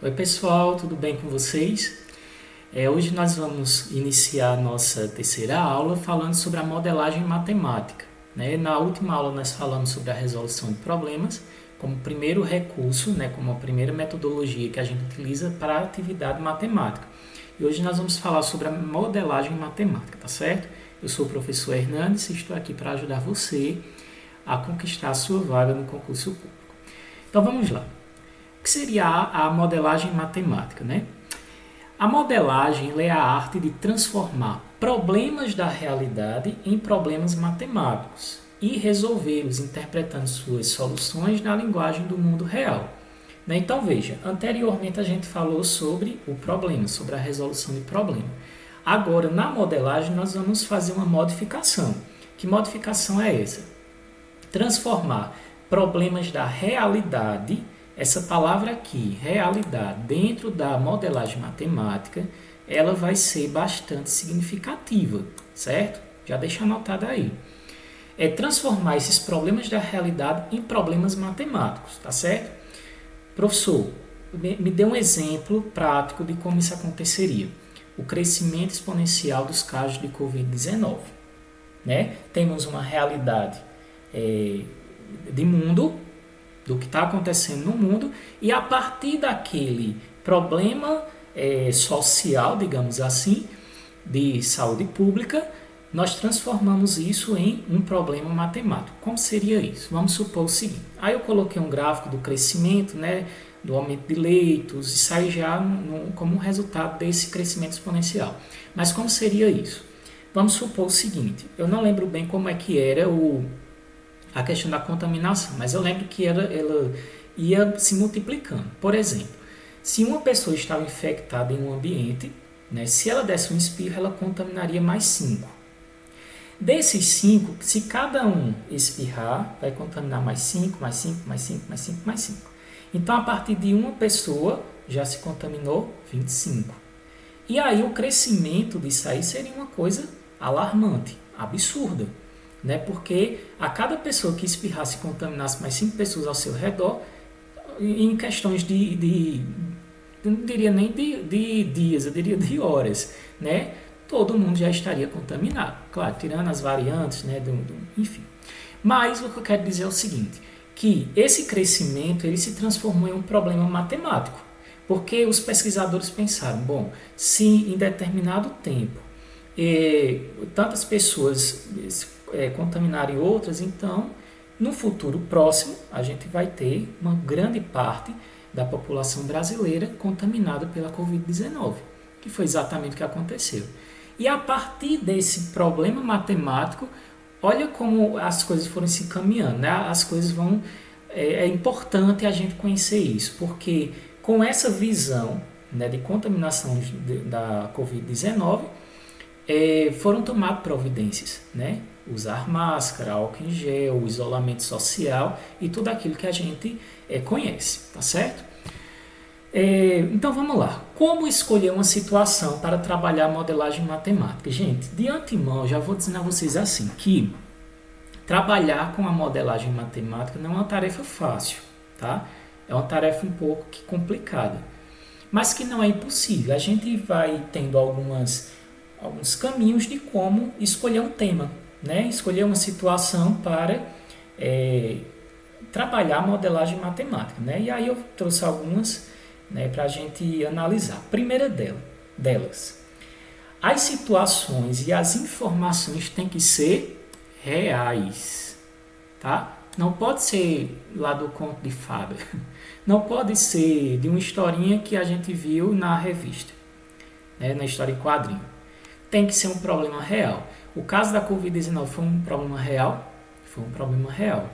Oi pessoal, tudo bem com vocês? Hoje nós vamos iniciar a nossa terceira aula falando sobre a modelagem matemática. Na última aula nós falamos sobre a resolução de problemas como primeiro recurso, como a primeira metodologia que a gente utiliza para a atividade matemática. E hoje nós vamos falar sobre a modelagem matemática, tá certo? Eu sou o professor Hernandes e estou aqui para ajudar você a conquistar a sua vaga no concurso público. Então vamos lá. O que seria a modelagem matemática, A modelagem é a arte de transformar problemas da realidade em problemas matemáticos e resolvê-los interpretando suas soluções na linguagem do mundo real. Então veja, anteriormente a gente falou sobre o problema, sobre a resolução de problema. Agora, na modelagem, nós vamos fazer uma modificação. Que modificação é essa? Transformar problemas da realidade. Essa palavra aqui, realidade, dentro da modelagem matemática, ela vai ser bastante significativa, certo? Já deixa anotado aí. É transformar esses problemas da realidade em problemas matemáticos, tá certo? Professor, me dê um exemplo prático de como isso aconteceria. O crescimento exponencial dos casos de Covid-19. Temos uma realidade de mundo, do que está acontecendo no mundo, e a partir daquele problema social, digamos assim, de saúde pública, nós transformamos isso em um problema matemático. Como seria isso? Vamos supor o seguinte, aí eu coloquei um gráfico do crescimento, do aumento de leitos, e sai já como um resultado desse crescimento exponencial. Mas como seria isso? Vamos supor o seguinte, eu não lembro bem como é que era a questão da contaminação, mas eu lembro que ela ia se multiplicando. Por exemplo, se uma pessoa estava infectada em um ambiente, se ela desse um espirro, ela contaminaria mais 5. Desses 5, se cada um espirrar, vai contaminar mais 5, mais 5, mais 5, mais 5, mais 5. Então, a partir de uma pessoa, já se contaminou 25. E aí, o crescimento disso aí seria uma coisa alarmante, absurda. Porque a cada pessoa que espirrasse e contaminasse mais 5 pessoas ao seu redor, em questões eu não diria nem de dias, eu diria de horas, todo mundo já estaria contaminado. Claro, tirando as variantes, enfim. Mas o que eu quero dizer é o seguinte, que esse crescimento ele se transformou em um problema matemático, porque os pesquisadores pensaram, bom, se em determinado tempo tantas pessoas contaminarem outras, então no futuro próximo a gente vai ter uma grande parte da população brasileira contaminada pela Covid-19, que foi exatamente o que aconteceu. E a partir desse problema matemático, olha como as coisas foram se caminhando, as coisas vão... É importante a gente conhecer isso, porque com essa visão de contaminação da Covid-19, foram tomadas providências, usar máscara, álcool em gel, isolamento social e tudo aquilo que a gente conhece, tá certo? Então vamos lá. Como escolher uma situação para trabalhar a modelagem matemática? Gente, de antemão já vou dizendo a vocês assim, que trabalhar com a modelagem matemática não é uma tarefa fácil, tá? É uma tarefa um pouco complicada, mas que não é impossível. A gente vai tendo alguns caminhos de como escolher um tema, escolher uma situação para trabalhar a modelagem matemática. E aí eu trouxe algumas para a gente analisar. A primeira delas, as situações e as informações têm que ser reais. Tá? Não pode ser lá do conto de fada. Não pode ser de uma historinha que a gente viu na revista, na história em quadrinho. Tem que ser um problema real. O caso da Covid-19 foi um problema real? Foi um problema real.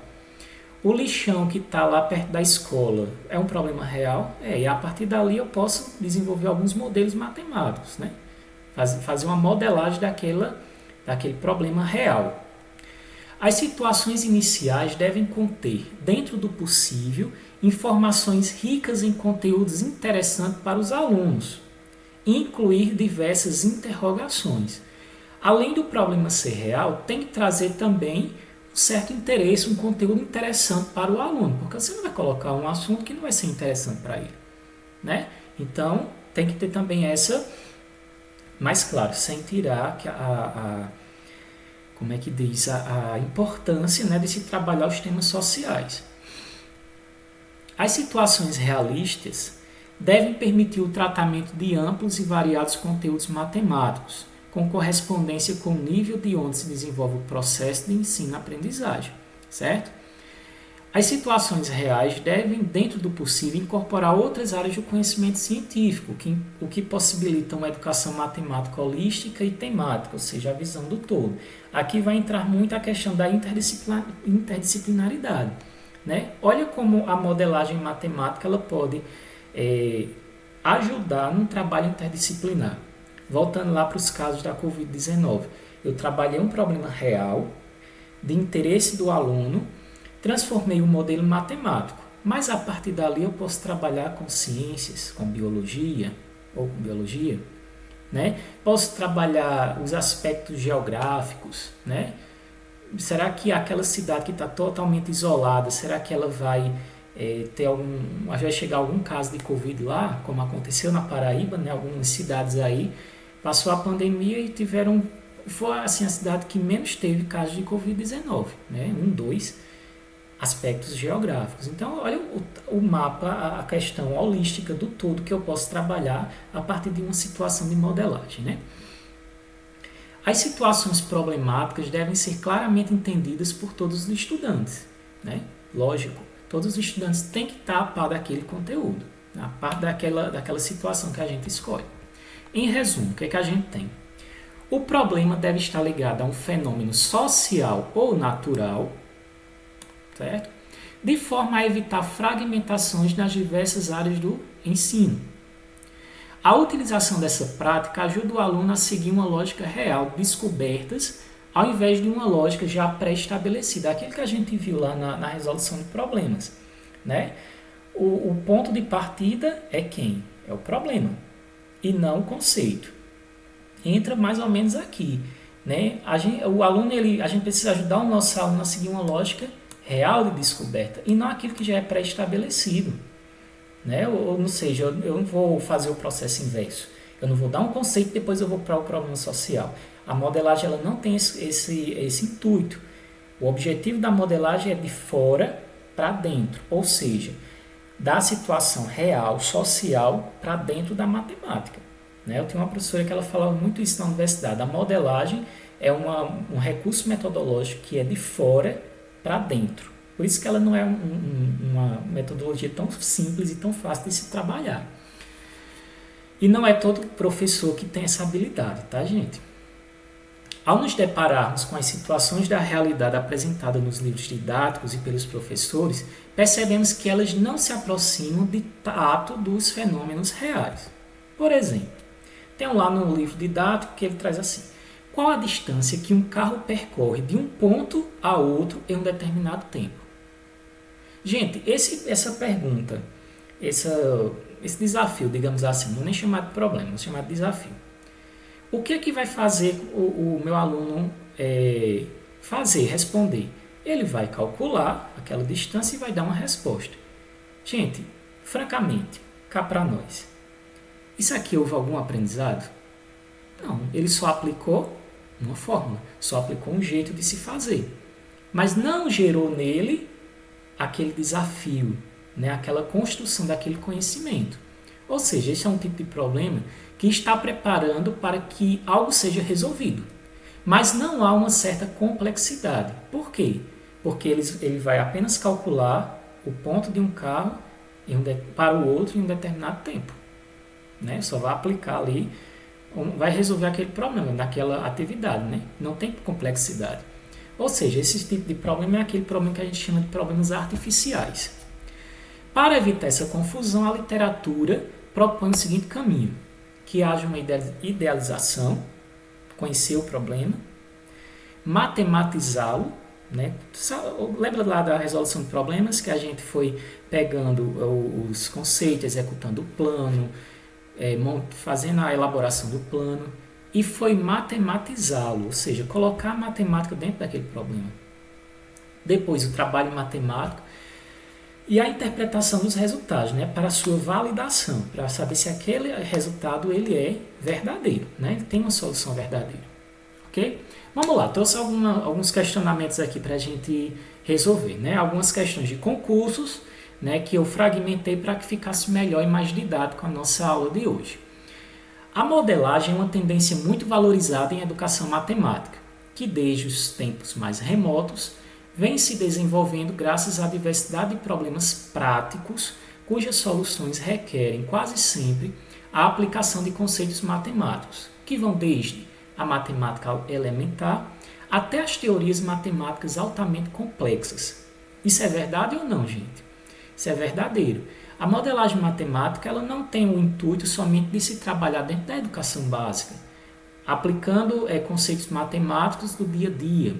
O lixão que está lá perto da escola é um problema real? E a partir dali eu posso desenvolver alguns modelos matemáticos, fazer uma modelagem daquele problema real. As situações iniciais devem conter, dentro do possível, informações ricas em conteúdos interessantes para os alunos, incluir diversas interrogações. Além do problema ser real, tem que trazer também um certo interesse, um conteúdo interessante para o aluno, porque você não vai colocar um assunto que não vai ser interessante para ele. né? Então, tem que ter também essa, mas claro, sem tirar que como é que diz, a importância, né, de se trabalhar os temas sociais. As situações realistas devem permitir o tratamento de amplos e variados conteúdos matemáticos, com correspondência com o nível de onde se desenvolve o processo de ensino-aprendizagem, certo? As situações reais devem, dentro do possível, incorporar outras áreas do conhecimento científico, o que possibilita uma educação matemática holística e temática, ou seja, a visão do todo. Aqui vai entrar muito a questão da interdisciplinaridade, né? Olha como a modelagem matemática ela pode ajudar num trabalho interdisciplinar. Voltando lá para os casos da Covid-19, eu trabalhei um problema real, de interesse do aluno, transformei o modelo matemático, mas a partir dali eu posso trabalhar com ciências, com biologia, né? Posso trabalhar os aspectos geográficos, né? Será que aquela cidade que está totalmente isolada, será que ela vai vai chegar algum caso de Covid lá, como aconteceu na Paraíba, né? Algumas cidades aí, passou a pandemia e foi assim a cidade que menos teve casos de Covid-19, né? 2 aspectos geográficos. Então, olha o mapa, a questão holística do todo que eu posso trabalhar a partir de uma situação de modelagem, né? As situações problemáticas devem ser claramente entendidas por todos os estudantes, né? Lógico, todos os estudantes têm que estar a par daquele conteúdo, a par daquela situação que a gente escolhe. Em resumo, o que é que a gente tem? O problema deve estar ligado a um fenômeno social ou natural, certo? De forma a evitar fragmentações nas diversas áreas do ensino. A utilização dessa prática ajuda o aluno a seguir uma lógica real de descobertas, ao invés de uma lógica já pré-estabelecida, aquilo que a gente viu lá na resolução de problemas, né? O ponto de partida é quem? É o problema, e não o conceito. Entra mais ou menos aqui, né? A gente precisa ajudar o nosso aluno a seguir uma lógica real de descoberta e não aquilo que já é pré-estabelecido, né? Ou seja, eu não vou fazer o processo inverso. Eu não vou dar um conceito e depois eu vou para o problema social. A modelagem ela não tem esse intuito. O objetivo da modelagem é de fora para dentro, ou seja, da situação real, social, para dentro da matemática, né? Eu tenho uma professora que ela falava muito isso na universidade. A modelagem é um recurso metodológico que é de fora para dentro. Por isso que ela não é uma metodologia tão simples e tão fácil de se trabalhar. E não é todo professor que tem essa habilidade, tá, gente? Ao nos depararmos com as situações da realidade apresentada nos livros didáticos e pelos professores, percebemos que elas não se aproximam de fato dos fenômenos reais. Por exemplo, tem lá no livro didático que ele traz assim: qual a distância que um carro percorre de um ponto a outro em um determinado tempo? Gente, essa pergunta, esse desafio, digamos assim, não é nem chamado de problema, é chamado de desafio. O que é que vai fazer o meu aluno responder? Ele vai calcular aquela distância e vai dar uma resposta. Gente, francamente, cá para nós, isso aqui houve algum aprendizado? Não, ele só aplicou uma fórmula, só aplicou um jeito de se fazer, mas não gerou nele aquele desafio, né? Aquela construção daquele conhecimento. Ou seja, esse é um tipo de problema que está preparando para que algo seja resolvido, mas não há uma certa complexidade. Por quê? Porque ele vai apenas calcular o ponto de um carro para o outro em um determinado tempo, né? Só vai aplicar ali, vai resolver aquele problema naquela atividade, né? Não tem complexidade. Ou seja, esse tipo de problema é aquele problema que a gente chama de problemas artificiais. Para evitar essa confusão, a literatura propõe o seguinte caminho: que haja uma idealização, conhecer o problema, matematizá-lo, né? Lembra lá da resolução de problemas que a gente foi pegando os conceitos, executando o plano, fazendo a elaboração do plano, e foi matematizá-lo, ou seja, colocar a matemática dentro daquele problema. Depois, o trabalho matemático E a interpretação dos resultados, né, para a sua validação, para saber se aquele resultado ele é verdadeiro, né, ele tem uma solução verdadeira. Ok? Vamos lá, trouxe alguns questionamentos aqui para a gente resolver, né, algumas questões de concursos, né, que eu fragmentei para que ficasse melhor e mais didático a nossa aula de hoje. A modelagem é uma tendência muito valorizada em educação matemática, que desde os tempos mais remotos vem se desenvolvendo graças à diversidade de problemas práticos cujas soluções requerem quase sempre a aplicação de conceitos matemáticos, que vão desde a matemática elementar até as teorias matemáticas altamente complexas. Isso é verdade ou não, gente? Isso é verdadeiro. A modelagem matemática ela não tem o intuito somente de se trabalhar dentro da educação básica, aplicando conceitos matemáticos do dia a dia,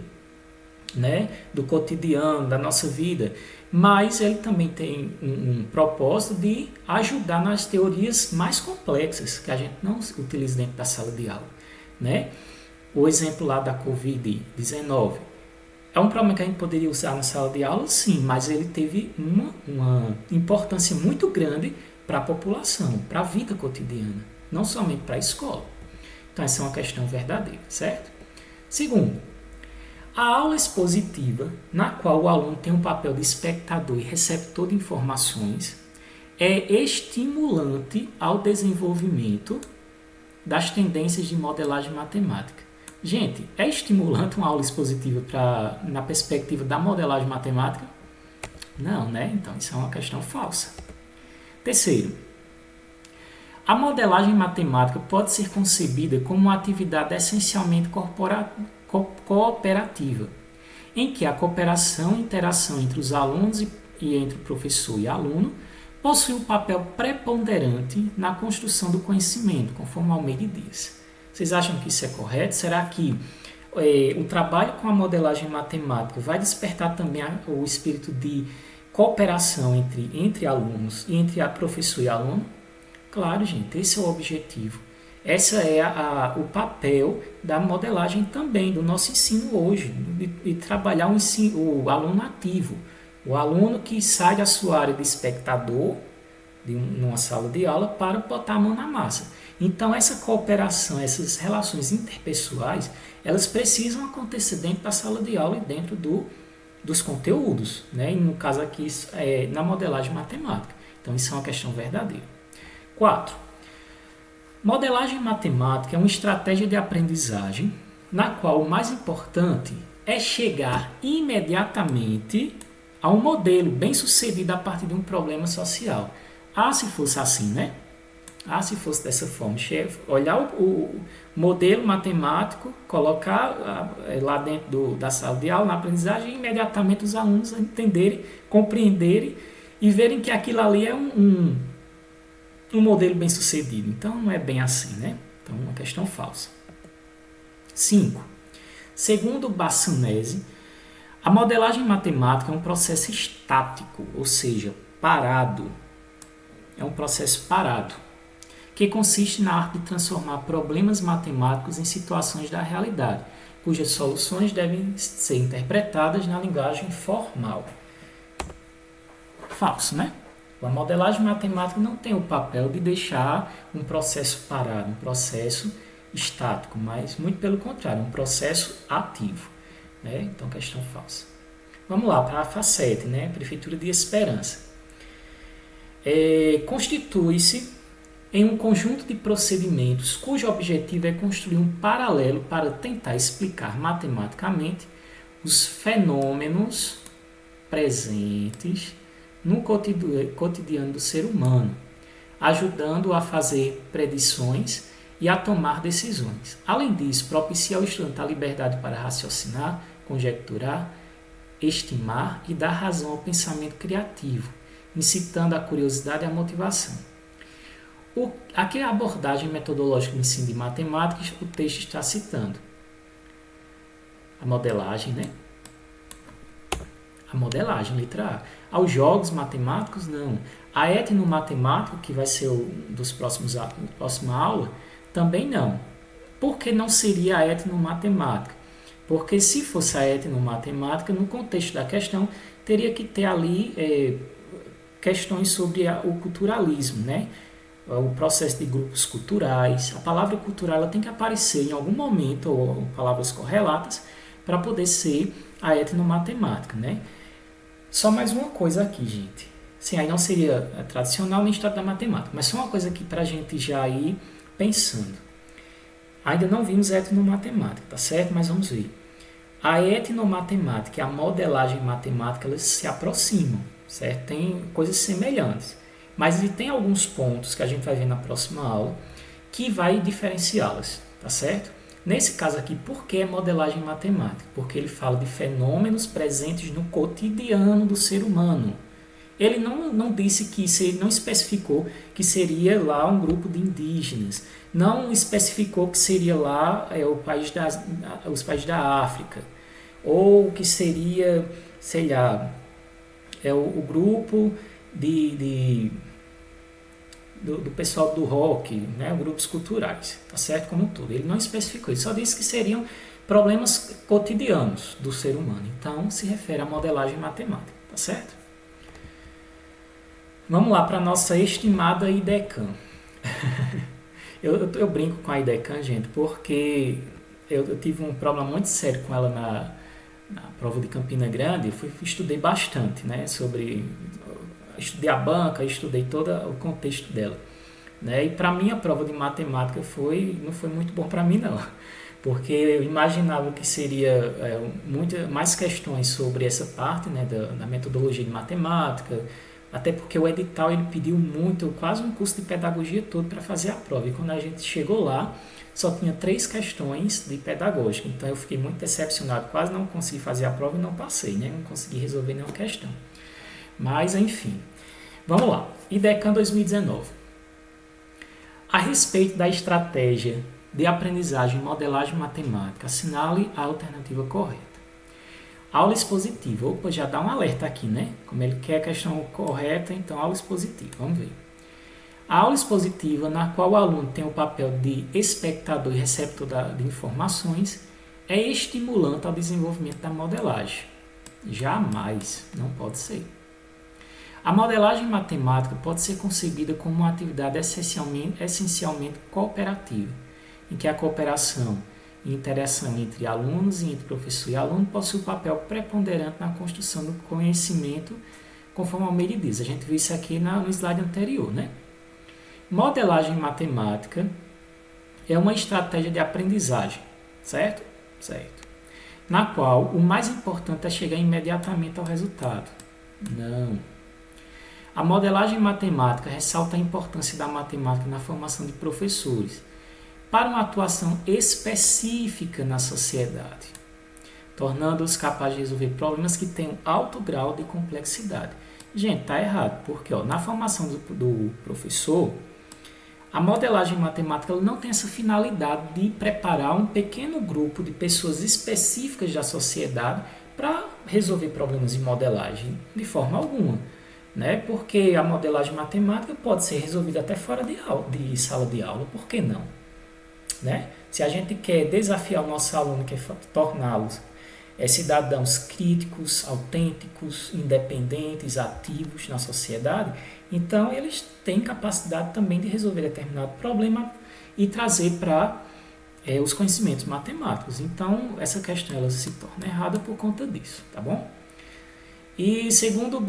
né, do cotidiano, da nossa vida, mas ele também tem um propósito de ajudar nas teorias mais complexas que a gente não utiliza dentro da sala de aula, né? O exemplo lá da Covid-19 é um problema que a gente poderia usar na sala de aula, sim, mas ele teve uma importância muito grande para a população, para a vida cotidiana, não somente para a escola. Então essa é uma questão verdadeira, certo? Segundo, a aula expositiva, na qual o aluno tem um papel de espectador e receptor de informações, é estimulante ao desenvolvimento das tendências de modelagem matemática. Gente, é estimulante uma aula expositiva na perspectiva da modelagem matemática? Não, né? Então isso é uma questão falsa. Terceiro, a modelagem matemática pode ser concebida como uma atividade essencialmente cooperativa, em que a cooperação e interação entre os alunos e entre o professor e aluno possui um papel preponderante na construção do conhecimento, conforme Almeida diz. Vocês acham que isso é correto? Será que o trabalho com a modelagem matemática vai despertar também o espírito de cooperação entre alunos e entre a professor e aluno? Claro, gente, esse é o objetivo. Esse é o papel da modelagem também, do nosso ensino hoje, de trabalhar o aluno ativo, o aluno que sai da sua área de espectador, numa sala de aula, para botar a mão na massa. Então, essa cooperação, essas relações interpessoais, elas precisam acontecer dentro da sala de aula e dentro dos conteúdos, né? E no caso aqui, na modelagem matemática. Então, isso é uma questão verdadeira. 4. Modelagem matemática é uma estratégia de aprendizagem na qual o mais importante é chegar imediatamente a um modelo bem sucedido a partir de um problema social. Se fosse assim, né? Se fosse dessa forma, olhar o modelo matemático, colocar lá dentro da sala de aula, na aprendizagem, e imediatamente os alunos entenderem, compreenderem e verem que aquilo ali é um modelo bem sucedido. Então, não é bem assim, né? Então, uma questão falsa. 5. Segundo Bassanese, a modelagem matemática é um processo estático, ou seja, parado. É um processo parado, que consiste na arte de transformar problemas matemáticos em situações da realidade, cujas soluções devem ser interpretadas na linguagem formal. Falso, né? A modelagem matemática não tem o papel de deixar um processo parado, um processo estático, mas muito pelo contrário, um processo ativo, né? Então, questão falsa. Vamos lá para a FACET, né? Prefeitura de Esperança. Constitui-se em um conjunto de procedimentos cujo objetivo é construir um paralelo para tentar explicar matematicamente os fenômenos presentes no cotidiano do ser humano, ajudando-o a fazer predições e a tomar decisões. Além disso, propicia ao estudante a liberdade para raciocinar, conjecturar, estimar e dar razão ao pensamento criativo, incitando a curiosidade e a motivação. Aqui a abordagem metodológica do ensino de matemática, o texto está citando. A modelagem, né? A modelagem, letra A. Aos jogos matemáticos, não. A etnomatemática, que vai ser dos próxima aula, também não. Por que não seria a etnomatemática? Porque se fosse a etnomatemática, no contexto da questão, teria que ter ali questões sobre o culturalismo, né? O processo de grupos culturais. A palavra cultural ela tem que aparecer em algum momento, ou palavras correlatas, para poder ser a etnomatemática, né? Só mais uma coisa aqui, gente. Sim, aí não seria tradicional nem história da matemática, mas só uma coisa aqui para a gente já ir pensando. Ainda não vimos etnomatemática, tá certo? Mas vamos ver. A etnomatemática e a modelagem matemática elas se aproximam, certo? Tem coisas semelhantes, mas tem alguns pontos que a gente vai ver na próxima aula que vai diferenciá-las, tá certo? Nesse caso aqui, por que modelagem matemática? Porque ele fala de fenômenos presentes no cotidiano do ser humano. Ele não disse não especificou que seria lá um grupo de indígenas, não especificou que seria lá os países da África, ou que seria, sei lá, o grupo do pessoal do rock, né, grupos culturais, tá certo? Como um todo. Ele não especificou, ele só disse que seriam problemas cotidianos do ser humano. Então, se refere à modelagem matemática, tá certo? Vamos lá para a nossa estimada IDECAM. eu brinco com a IDECAM, gente, porque eu tive um problema muito sério com ela na prova de Campina Grande. Estudei bastante, né, estudei a banca, estudei todo o contexto dela, né? E para mim a prova de matemática não foi muito bom para mim não, porque eu imaginava que seria mais questões sobre essa parte, né, da metodologia de matemática, até porque o edital ele pediu muito, quase um curso de pedagogia todo para fazer a prova, e quando a gente chegou lá só tinha 3 questões de pedagógica, então eu fiquei muito decepcionado, quase não consegui fazer a prova e não passei, né? Não consegui resolver nenhuma questão. Mas, enfim, vamos lá. IDECAM 2019. A respeito da estratégia de aprendizagem e modelagem matemática, assinale a alternativa correta. Aula expositiva. Opa, já dá um alerta aqui, né? Como ele quer a questão correta, então aula expositiva. Vamos ver. A aula expositiva, na qual o aluno tem o papel de espectador e receptor de informações, é estimulante ao desenvolvimento da modelagem. Jamais, não pode ser. A modelagem matemática pode ser concebida como uma atividade essencialmente cooperativa, em que a cooperação e interação entre alunos e entre professor e aluno possui um papel preponderante na construção do conhecimento, conforme a Almeida diz. A gente viu isso aqui no slide anterior, né? Modelagem matemática é uma estratégia de aprendizagem, certo? Certo. Na qual o mais importante é chegar imediatamente ao resultado. Não. A modelagem matemática ressalta a importância da matemática na formação de professores para uma atuação específica na sociedade, tornando-os capazes de resolver problemas que têm um alto grau de complexidade. Gente, está errado, porque na formação do professor, a modelagem matemática ela não tem essa finalidade de preparar um pequeno grupo de pessoas específicas da sociedade para resolver problemas de modelagem de forma alguma. Né? Porque a modelagem matemática pode ser resolvida até fora de sala de aula, por que não? Né? Se a gente quer desafiar o nosso aluno, quer torná-los cidadãos críticos, autênticos, independentes, ativos na sociedade, então eles têm capacidade também de resolver determinado problema e trazer para os conhecimentos matemáticos. Então, essa questão ela se torna errada por conta disso, tá bom? E segundo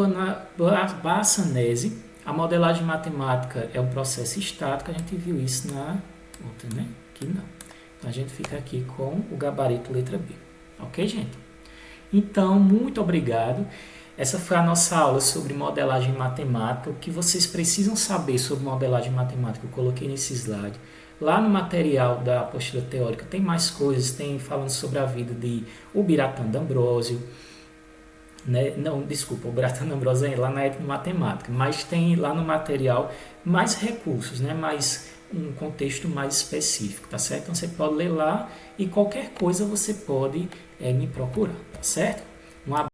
Bassanese, a modelagem matemática é um processo estático, a gente viu isso na outra, né? Aqui não. Então a gente fica aqui com o gabarito letra B. Ok, gente? Então, muito obrigado. Essa foi a nossa aula sobre modelagem matemática. O que vocês precisam saber sobre modelagem matemática, eu coloquei nesse slide. Lá no material da apostila teórica tem mais coisas, tem falando sobre a vida de Ubiratã D'Ambrosio, né? Não, desculpa, o Ubiratã D'Ambrosio é lá na etnomatemática, mas tem lá no material mais recursos, né? Mais um contexto mais específico, tá certo? Então você pode ler lá e qualquer coisa você pode me procurar, tá certo? Um abraço.